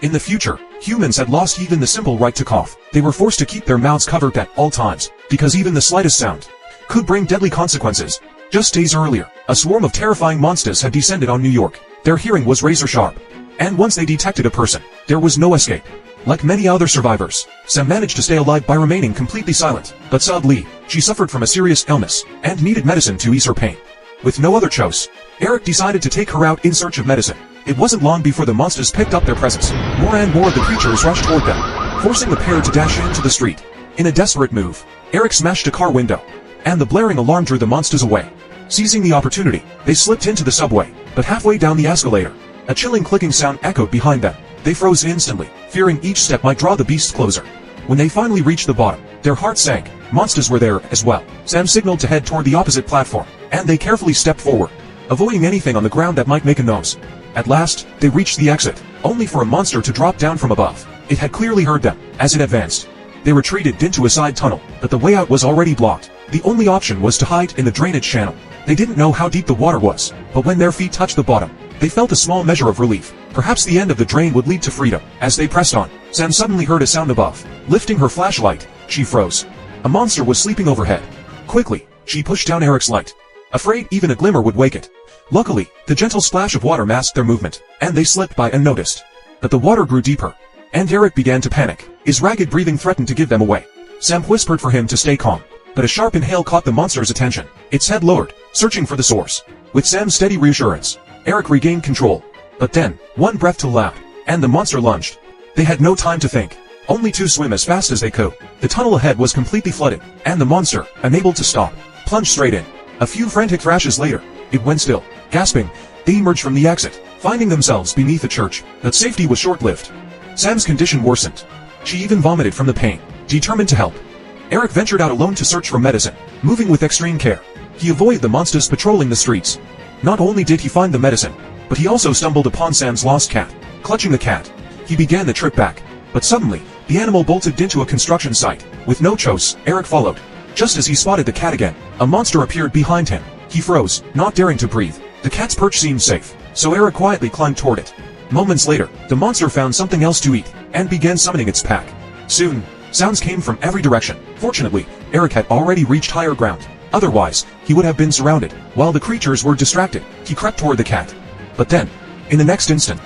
In the future, humans had lost even the simple right to cough. They were forced to keep their mouths covered at all times, because even the slightest sound could bring deadly consequences. Just days earlier, a swarm of terrifying monsters had descended on New York. Their hearing was razor sharp, and once they detected a person, there was no escape. Like many other survivors, Sam managed to stay alive by remaining completely silent, but sadly, she suffered from a serious illness, and needed medicine to ease her pain. With no other choice, Eric decided to take her out in search of medicine. It wasn't long before the monsters picked up their presents. More and more of the creatures rushed toward them, forcing the pair to dash into the street. In a desperate move, Eric smashed a car window, and the blaring alarm drew the monsters away. Seizing the opportunity, they slipped into the subway, but halfway down the escalator, a chilling clicking sound echoed behind them. They froze instantly, fearing each step might draw the beasts closer. When they finally reached the bottom, their hearts sank. Monsters were there as well. Sam signaled to head toward the opposite platform, and they carefully stepped forward, avoiding anything on the ground that might make a noise. At last, they reached the exit, only for a monster to drop down from above. It had clearly heard them. As it advanced, they retreated into a side tunnel, but the way out was already blocked. The only option was to hide in the drainage channel. They didn't know how deep the water was, but when their feet touched the bottom, they felt a small measure of relief. Perhaps the end of the drain would lead to freedom. As they pressed on, Sam suddenly heard a sound above. Lifting her flashlight, she froze. A monster was sleeping overhead. Quickly, she pushed down Eric's light, afraid even a glimmer would wake it. Luckily, the gentle splash of water masked their movement, and they slipped by unnoticed. But the water grew deeper, and Eric began to panic. His ragged breathing threatened to give them away. Sam whispered for him to stay calm, but a sharp inhale caught the monster's attention. Its head lowered, searching for the source. With Sam's steady reassurance, Eric regained control. But then, one breath too loud, and the monster lunged. They had no time to think, only to swim as fast as they could. The tunnel ahead was completely flooded, and the monster, unable to stop, plunged straight in. A few frantic thrashes later, it went still. Gasping, they emerged from the exit, finding themselves beneath a church. But safety was short-lived. Sam's condition worsened. She even vomited from the pain. Determined to help, Eric ventured out alone to search for medicine, moving with extreme care. He avoided the monsters patrolling the streets. Not only did he find the medicine, but he also stumbled upon Sam's lost cat. Clutching the cat, he began the trip back. But suddenly, the animal bolted into a construction site. With no choice, Eric followed. Just as he spotted the cat again, a monster appeared behind him. He froze, not daring to breathe. The cat's perch seemed safe, so Eric quietly climbed toward it. Moments later, the monster found something else to eat, and began summoning its pack. Soon, sounds came from every direction. Fortunately, Eric had already reached higher ground. Otherwise, he would have been surrounded. While the creatures were distracted, he crept toward the cat. But then, in the next instant,